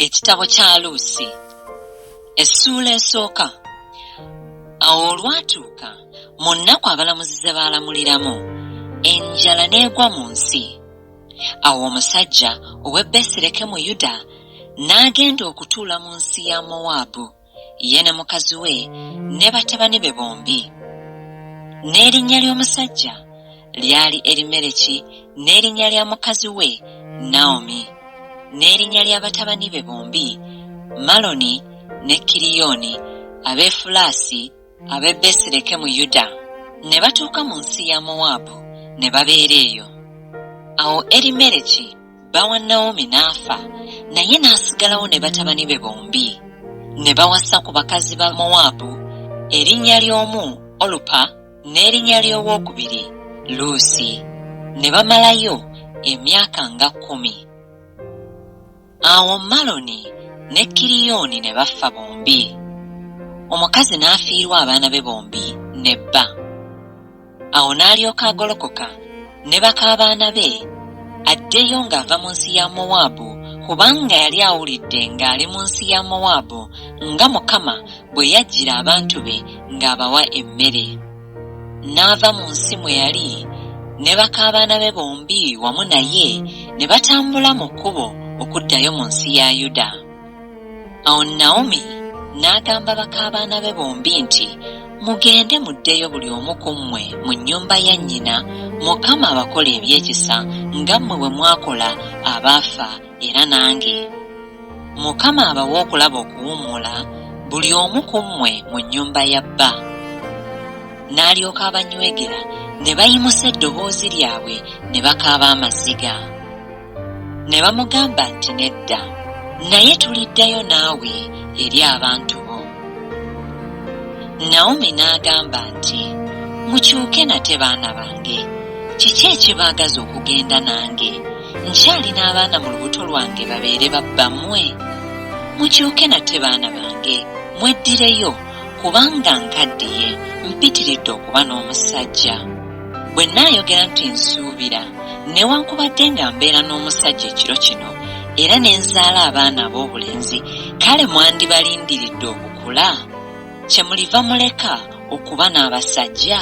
Ekitabo kya Luusi essuula esooka. Awo olwatuuka mu nnaku abalamuzi ze baalamuliramu, enjala n'egwa mu nsi. Awo omusajja ow'e Besirekemu Yuda n'agenda okutuula mu nsi ya Mowaabu, ye ne mukazi we ne batabani be bombi. N'erinnya ly'omusajja lyali Erimereki, n'erinnya lya mukazi we Naomi, n'erinnya lya batabani be bombi Maloni ne Kiriyoni, ab'Efulaasi ab'e Besirekemu Yuda. Ne batuuka mu nsi ya Mowaabu ne babeera eyo. Awo Erimereki bba wa Naomi n'afa, naye n'asigalawo ne batabani be bombi. Ne bawasa ku bakazi ba Mowaabu, erinnya ly'omu Olupa n'erinnya ly'owookubiri Luusi. Ne bamalayo emyaka nga 10. Awo Maloni ne Kiriyoni ne bafa bombi. Omukazi n'afiirwa abaana be bombi ne bba. Awo n'alyoka agolokoka ne bak'abaana be addeyo ng'ava mu nsi ya Mowaabu, kubanga yali awulidde ng'ali mu nsi ya Mowaabu nga Mukama bwe yajjira abantu be ng'abawa emmere. N'ava mu nsi mwe yali ne bak'abaana be bombi wamu naye ne batambula mu kkubo okuddayo mu nsi ya Yuda. Awo Naomi n'agamba bak'abaana be bombi nti, mugende muddeyo buli omu ku mmwe mu nnyumba ya nnyina, Mukama abakola ebyekisa nga mmwe bwe mwakola abaafa era nange. Mukama abawa okulaba okuwummula buli omu ku mmwe mu nnyumba ya bba. N'alyoka abanywegera ne bayimusa eddoboozi lyabwe ne bakaaba amaziga. Ne bamugamba nti, nedda, naye tuliddayo naawe eri abantu bo. Naomi n'agamba nti, mukyuke nate baana bange, kiki ekibaagaza okugenda nange? Nkyali n'abaana mu lubuto lwange babeere babbammwe. Mukyuke nate baana bange, mweddireyo, kubanga nkaddiye, mpitiridde okuba n'omusajja. Bwe nnaayogera nti nsuubira, newankubadde nga mbeera n'omusajja ekiro kino, era ne nzaala abaana ab'obulenzi, kale mwandibalindiridde okukula? Kye muliva muleka okuba n'abasajja?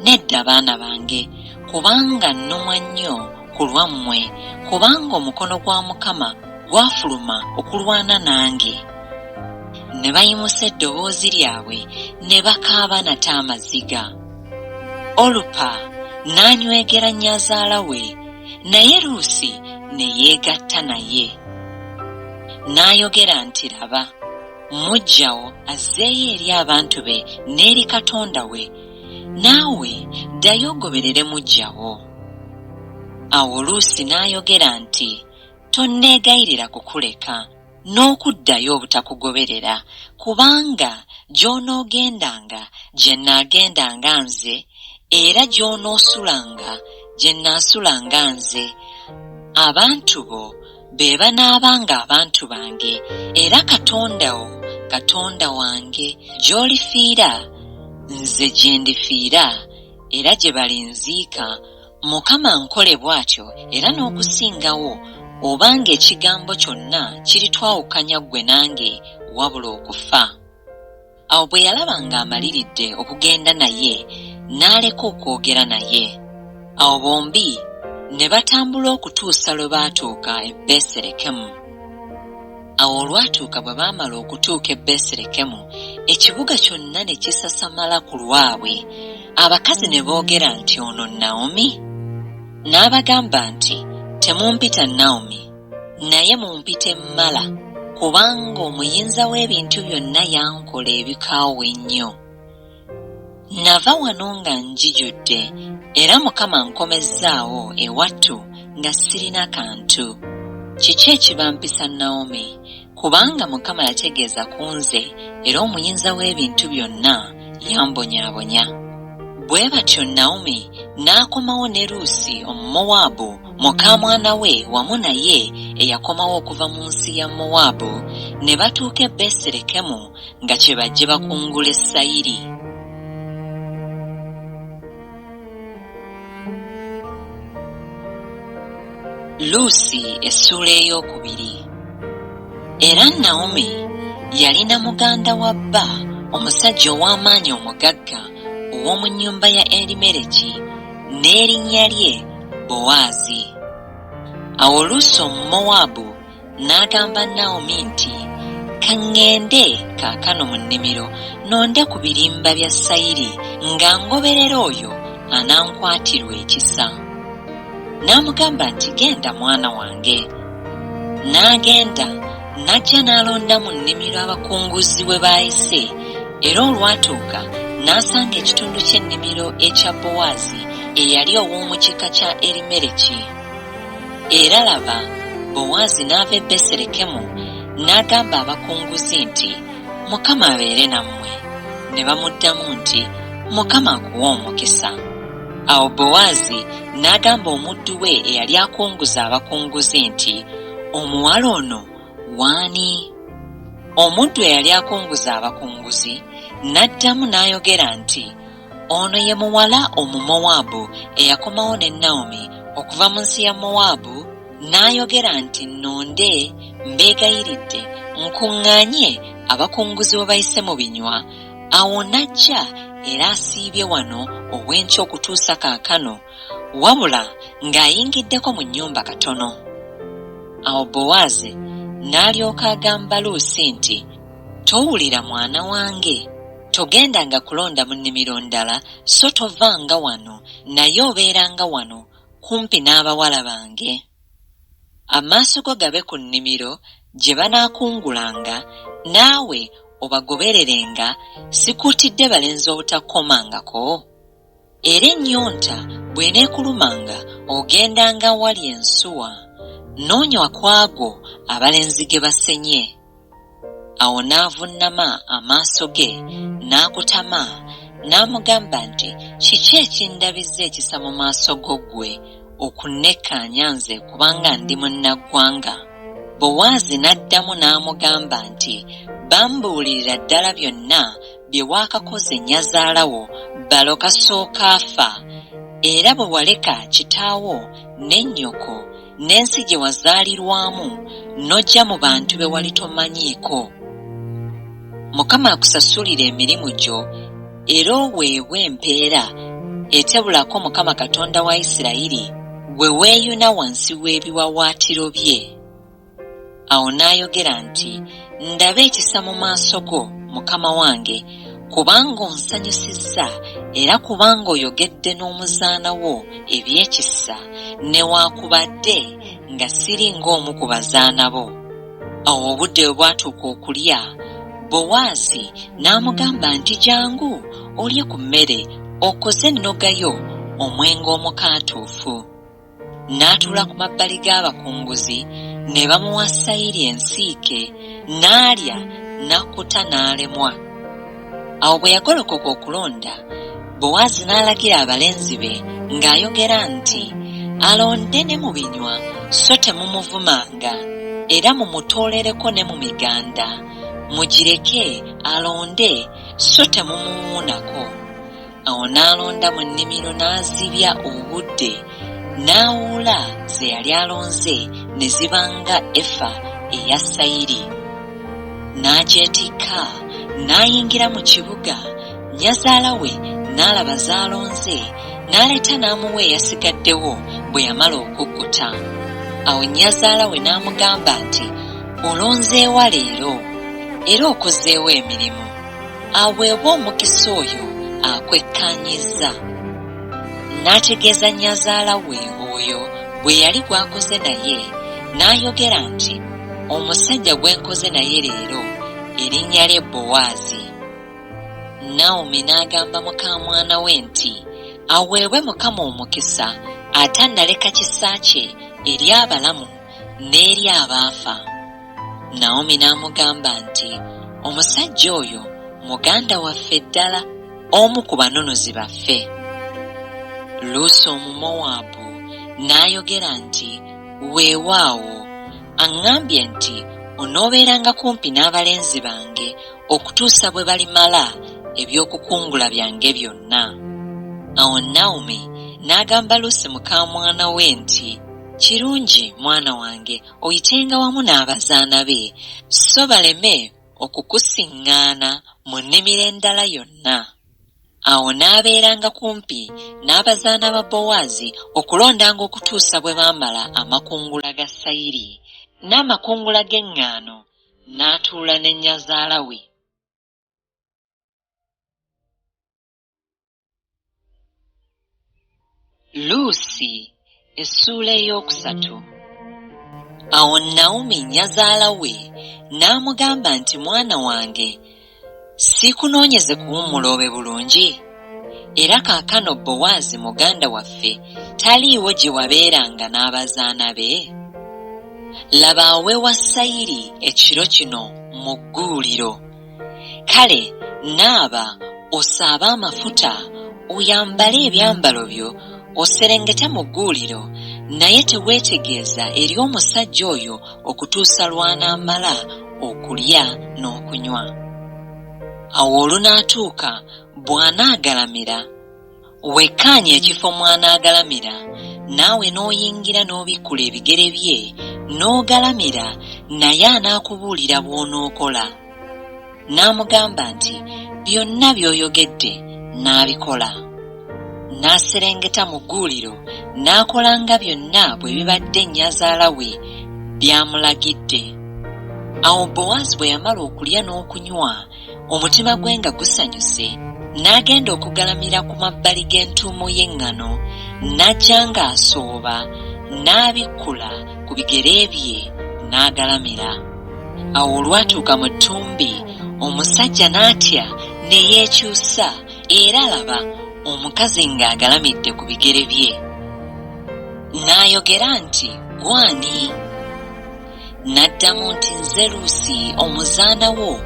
Nedda baana bange, kubanga nnumwa nnyo ku lwammwe, kubanga omukono gwa Mukama gwafuluma okulwana nange. Ne bayimusa eddoboozi lyabwe ne bakaaba nate amaziga. Olupa n'anywegera nnyazaala we, naye Luusi ne yeegatta naye. N'ayogera nti, laba, mujjawo azzeeyo eri abantu be n'eri Katonda we, naawe ddayo ogoberere mujjawo. Awo Luusi n'ayogera nti, tonneegayirira kukuleka n'okuddayo obutakugoberera, kubanga gy'onoogendanga gye nnaagendanga nze, era gy'onoosulanga gye nnaasulanga nze. Abantu bo be banaabanga abantu bange, era Katonda wo Katonda wange. Gy'olifiira nze gye ndifiira, era gye balinziika. Mukama nkole bw'atyo era n'okusingawo, obanga ekigambo kyonna kiritwawukanya ggwe nange wabula okufa. Awo bwe yalaba ng'amaliridde okugenda naye, n'aleka okwogera naye. Awo bombi ne batambula okutuusa lwe baatuuka e Besirekemu. Awo olwatuuka bwe baamala okutuuka e Besirekemu, ekibuga kyonna ne kisasamala ku lwabwe. Abakazi ne boogera nti, ono Naomi? N'abagamba nti, temumpita Naomi, naye mumpite Mala, kubanga omuyinza w'ebintu byonna yankola ebikaawe ennyo. Nava wano nga njijudde, era Mukama nkomezzaawo ewattu nga sirina kantu. Kiki ekibampisa Naomi? Kubanga Mukama yategeeza ku nze, era omuyinza w'ebintu byonna yambonyaabonya. Bwe batyo Naomi n'akomawo ne Luusi Omumowaabu, muka mwana we wamu naye eyakomawo okuva mu nsi ya Mowaabu, ne batuuka e Besirekemu nga kye bajje bakungula essayiri. Luusi essuula ey'okubiri. Era Naomi yalina muganda wa bba omusajja ow'amaanyi omugagga ow'omu nnyumba ya Erimereki n'erinnya lye Bowaazi. Awo Luusi Omumowaabu n'agamba Naomi nti, "Kaŋŋende kaakano mu nnimiro nonde ku birimba bya sayiri nga ngoberera oyo anankwatirwa ekisa." N'amugamba nti, "Genda mwana wange." N'agenda n'ajja n'alonda mu nnimiro abakunguzi we baayise, era olwatuuka n'asanga ekitundu ky'ennimiro ekya Bowaazi eyali ow'omu kika kya Erimereki. Era laba, Bowaazi n'ava e Besirekemu n'agamba abakunguzi nti, "Mukama abeere nammwe." Ne bamuddamu nti, "Mukama akuwe omukisa." Awo Bowaazi n'agamba omuddu we eyali akunguza abakunguzi nti, "Omuwala ono waani?" Omuddu eyali akunguza abakunguzi n'addamu n'ayogera nti, "Ono ye muwala Omumowaabu eyakomawo ne Naomi okuva mu nsi ya Mowaabu." N'ayogera nti, "Nnonde mbeegayiridde nkuŋŋaanye abakunguzi we bayise mu binywa." Awo n'ajja era asiibye wano ow'enkya okutuusa kaakano, wabula ng'ayingiddeko mu nnyumba katono. Awo Bowaazi n'alyoka agamba Luusi nti, "Towulira mwana wange, togendanga kulonda mu nnimiro ndala, so tovanga wano, naye obeeranga wano kumpi n'abawala bange. Amaaso go gabe ku nnimiro gye banaakungulanga, naawe obagobererenga, sikuutidde balenzi obutakomangako. Era ennyonta bw'eneekulumanga ogendanga wali ensuwa, noonywa kwago abalenzi ge basenye." Awo n'avunnama amaaso ge n'akutama, n'amugamba nti, "Kiki ekindabizza ekisa mu maaso go ggwe okunnekkaanya nze kubanga ndi munnaggwanga?" Bowaazi n'addamu n'amugamba nti, "Bambuulirira ddala byonna bye waakakoze nnyazaala wo balo kasooka afa, era bwe waleka kitaawo ne nnyoko n'ensi gye wazaalirwamu n'ojja mu bantu be wali tomanyiiko. Mukama akusasulire emirimu gyo era oweebwe empeera etebulako Mukama Katonda wa Isirayiri bwe weeyuna wansi w'ebiwawaatiro bye." Awo n'ayogera nti, "Ndaba ekisa mu maaso go, mukama wange, kubanga onsanyusizza era kubanga oyogedde n'omuzaana wo eby'ekisa, newaakubadde nga siri ng'omu ku bazaana bo." Awo obudde bwe bwatuuka okulya, Bowaazi n'amugamba nti, "Jangu olye ku mmere, okoze ennogayo omwenge omukaatuufu." N'atuula ku mabbali g'abakunguzi, ne bamuwa sayiri ensiike, n'alya n'akkuta n'alemwa. Awo bwe yagolokoka okulonda, Bowaazi n'alagira abalenzi be ng'ayogera nti, "Alonde ne mu binywa, so temumuvumanga, era mumutoolereko ne mu miganda. Mugireke alonde, so temumuwuunako." Awo n'alonda mu nnimiro n'azibya obudde, n'awuula ze yali alonze ne zibanga efa eya sayiri. N'agyetikka n'ayingira mu kibuga, nnyazaala we n'alaba z'alonze, n'aleeta n'amuwa eyasigaddewo bwe yamala okukkuta. Awo nnyazaala we n'amugamba nti, "Olonzeewa leero era okozeewo emirimu, aweebwe omukisa oyo akwekkaanyizza." N'ategeeza nnyazaala we oyo bwe yali gw'akoze naye, n'ayogera nti, "Omusajja gwe nkoze naye leero erinnya lye Bowaazi." Naomi n'agamba muka mwana we nti, "Aweebwe Mukama omukisa, atannaleka kisa kye eri abalamu n'eri abaafa." Naomi n'amugamba nti, "Omusajja oyo muganda waffe ddala, omu ku banonozi baffe." Luusi Omumowaabu n'ayogera nti, "Weewaawo, aŋŋambye nti onoobeeranga kumpi n'abalenzi bange okutuusa bwe balimala eby'okukungula byange byonna." Awo Naomi n'agamba Luusi muka mwana we nti, Kirungi mwana wange oyitenga wamu n'abazaana be, so baleme okukusiŋŋaana mu nnimiro endala yonna. Awo n'abeeranga kumpi n'abazaana ba Bowaazi okulondanga okutuusa bwe baamala amakungula ga sayiri n'amakungula g'eŋŋaano, n'atuula ne nnyazaala we. Luusi essuula ey'okusatu. Awo Naomi nnyazaala we n'amugamba nti, mwana wange, siikunoonyeze kuwummula obe bulungi? Era kaakano Bowaazi muganda waffe taliiwo gye wabeeranga n'abazaana be? Laba aweewa sayiri ekiro kino mu gguuliro. Kale naaba osaabe amafuta, oyambale ebyambalo byo, oserengete mu gguuliro, naye teweetegeeza eri omusajja oyo okutuusa lw'anaamala okulya n'okunywa. Awo olunaatuuka bw'anaagalamira, wekkaanye ekifo mw'anaagalamira, naawe n'oyingira n'obikkula ebigere bye n'ogalamira, naye anaakubuulira bw'onookola. N'amugamba nti, byonna by'oyogedde n'abikola. N'aserengeta mu gguuliro n'akolanga byonna bwe bibadde nnyazaala we by'amulagidde. Awo Bowaazi bwe yamala okulya n'okunywa, omutima gwe nga gusanyuse, n'agenda okugalamira ku mabbali g'entuumo y'eŋŋano, n'ajja ng'asooba, n'abikkula ku bigere bye n'agalamira. Awo olwatuuka mu ttumbi, omusajja n'atya ne yeekyusa, era laba omukazi ng'agalamidde ku bigere bye. N'ayogera nti, gwani? N'addamu nti, nze Luusi omuzaana wo,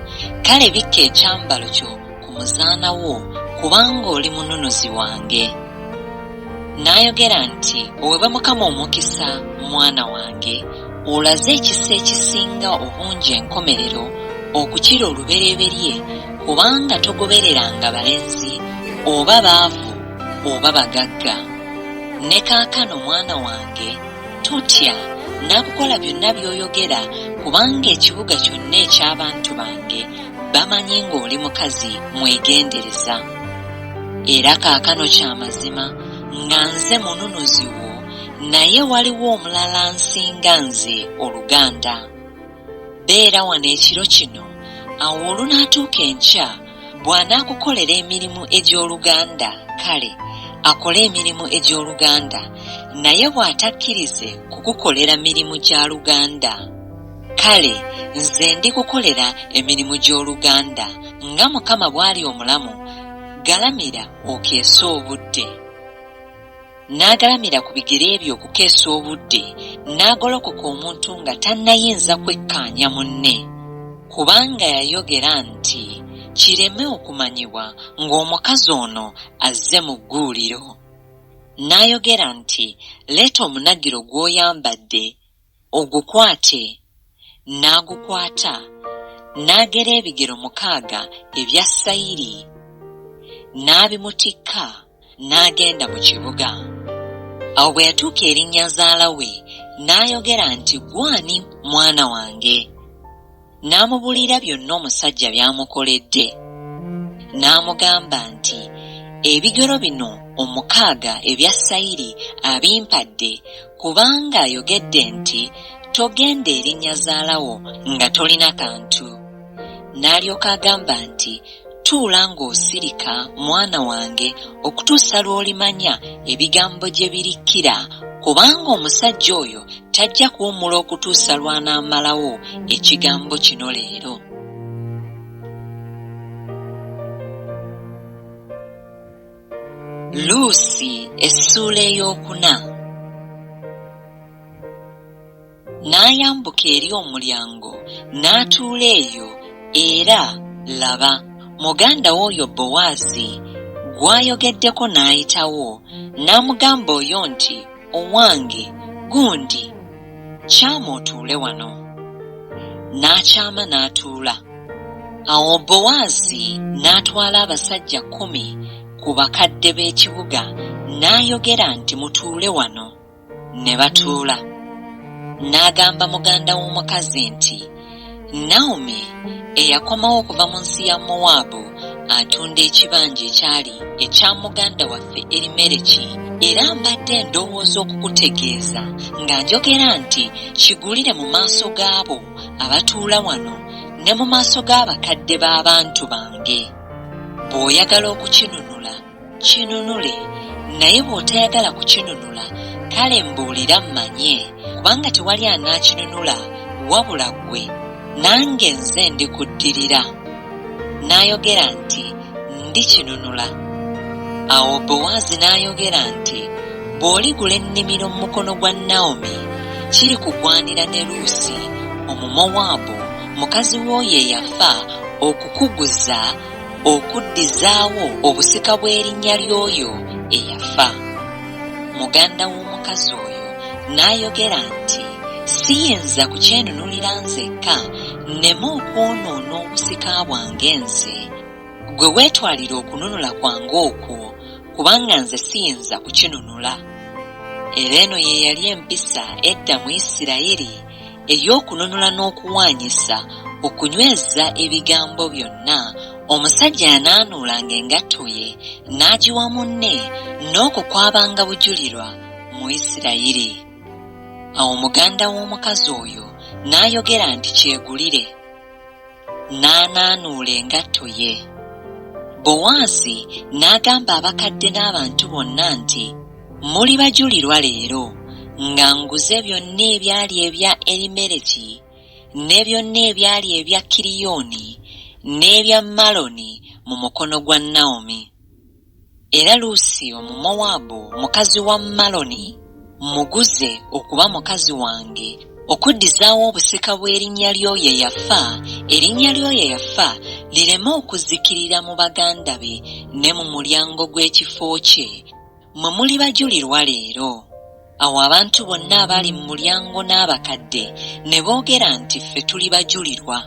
kale bikka ekyambalo kyo ku muzaana wo, kubanga oli mununuzi wange. N'ayogera nti, oweebwe Mukama omukisa mwana wange, olaze ekisa ekisinga obungi enkomerero okukira olubereberye, kubanga togobereranga balenzi oba baavu oba bagagga. Ne kaakano mwana wange, totya, nakukola byonna by'oyogera, kubanga ekibuga kyonna eky'abantu bange bamanyi ng'oli mukazi mwegendereza. Era kaakano kya mazima nga nze mununuzi wo, naye waliwo omulala nsinga nze oluganda. Beera wano ekiro kino, awo olunaatuuka enkya bw'anaakukolera emirimu egy'oluganda, kale akole emirimu egy'oluganda, naye bw'atakkirize kukukolera mirimu gya luganda, kale nze ndikukolera emirimu gy'oluganda. Nga Mukama bw'ali omulamu, galamira okeese obudde. N'agalamira ku bigere ebyo okukeesa obudde, n'agolokoka omuntu nga tannayinza kwekkaanya munne, kubanga yayogera nti kireme okumanyibwa ng'omukazi ono azze mu gguuliro. N'ayogera nti, leeta omunagiro gw'oyambadde ogukwate. N'agukwata, n'agera ebigero 6 ebya sayiri, n'abimutikka, n'agenda mu kibuga. Awo bwe yatuuka eri nnyazaala we, n'ayogera nti, gwani mwana wange? N'amubuulira byonna omusajja by'amukoledde. N'amugamba nti, ebigero bino 6 ebya sayiri abimpadde, kubanga ayogedde nti togenda eri nnyazaala wo nga tolina kantu. N'alyoka agamba nti, tuula ng'osirika mwana wange okutuusa lw'olimanya ebigambo gye birikkira, kubanga omusajja oyo tajja kuwummula okutuusa lw'anaamalawo ekigambo kino leero. Luusi essuula ey'okuna. N'ayambuka eri omulyango n'atuula eyo, era laba muganda w'oyo Bowaazi gw'ayogeddeko n'ayitawo, n'amugamba oyo nti, owange gundi, kyama otuule wano. N'akyama n'atuula. Awo Bowaazi n'atwala abasajja 10 ku bakadde b'ekibuga, n'ayogera nti, mutuule wano. ne batuula. N'agamba muganda w'omukazi nti, Naomi eyakomawo okuva mu nsi ya Mowaabu atunda ekibanja ekyali ekya muganda waffe Erimereki, era mbadde ndowooza okukutegeeza nga njogera nti kigulire mu maaso gaabo abatuula wano ne mu maaso g'abakadde b'abantu bange. Bw'oyagala okukinunula kinunule, naye bw'otayagala kukinunula kale mbuulira mmanye, kubanga tewali anaakinunula wabula ggwe, nange nze ndikuddirira. N'ayogera nti, ndikinunula. Awo Bowaazi n'ayogera nti, bw'oligula ennimiro mu mukono gwa Naomi, kiri kugwanira ne Luusi Omumowaabu, mukazi w'oyo eyafa, okukuguza okuddizaawo obusika bw'erinnya ly'oyo eyafa. Muganda w'omukazi oyo n'ayogera nti, siyinza kukyenunulira nzekka nneme okwonoona obusika bwange nze. Gwe weetwalira okununula kwange okwo, kubanga nze siyinza kukinunula. Era eno ye yali empisa edda mu Isirayiri ey'okununula n'okuwaanyisa, okunyweza ebigambo byonna. Omusajja anaanuulanga engatto ye n'agiwa munne, n'okwo kwabanga bujulirwa mu Isirayiri. Awo muganda w'omukazi oyo n'ayogera nti kyegulire, n'anaanuula engatto ye. Bowaazi n'agamba abakadde n'abantu bonna nti, muli bajulirwa leero nga nguze byonna ebyali ebya Erimereki ne byonna ebyali ebya Kiriyoni n'ebya Maloni mu mukono gwa Naomi. Era Luusi Omumowaabu, mukazi wa Maloni, muguze okuba mukazi wange, okuddizaawo obusika bw'erinnya ly'oyo eyafa, erinnya ly'oyo eyafa lireme okuzikirira mu baganda be ne mu mulyango gw'ekifo kye. Mwe muli bajulirwa leero. Awo abantu bonna abali mu mulyango n'abakadde ne boogera nti ffe tuli bajulirwa.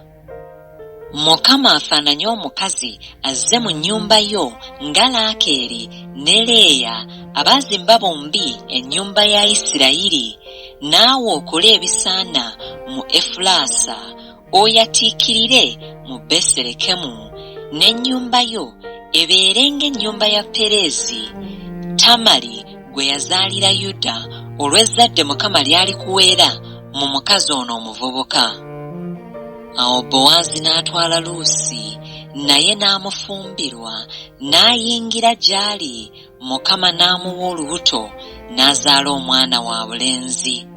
Mukama afaananye omukazi azze mu nnyumba yo nga Laakeeri ne Leeya abaazimba bombi ennyumba ya Isirayiri, naawe okole ebisaana mu Efulaasa, oyatiikirire mu Besirekemu, n'ennyumba yo ebeere ng'ennyumba ya Pereezi, Tamali gwe yazaalira Yuda, olw'ezzadde Mukama lyali kuweera mu mukazi ono omuvubuka. Awo Bowaazi n'atwala Luusi, naye n'amufumbirwa, n'ayingira gy'ali, Mukama n'amuwa olubuto, n'azaala omwana wabulenzi.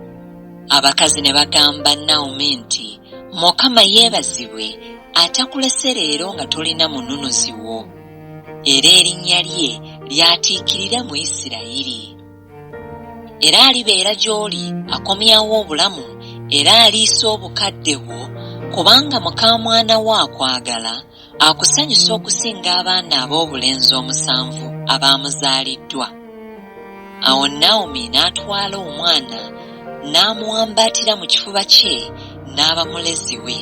Abakazi ne bagamba Naomi nti, Mukama yeebazibwe, atakulese leero nga tolina mununuzi wo, era erinnya lye lyatiikirire mu Isirayiri. Era alibeera gy'oli akomyawo obulamu, era aliisa obukadde bwo, kubanga muka mwana wo akwagala, akusanyusa okusinga abaana ab'obulenzi 7 abaamuzaaliddwa. Awo Naomi n'atwala omwana, n'amuwambaatira mu kifuba kye, n'aba mulezi we.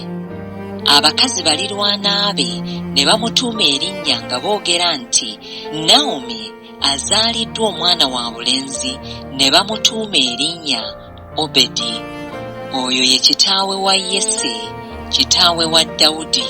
Abakazi balirwana be ne bamutuuma erinnya nga boogera nti, Naomi azaaliddwa omwana wabulenzi, ne bamutuuma erinnya Obedi. Oyo ye kitaawe wa Yese, kitaawe wa Dawudi.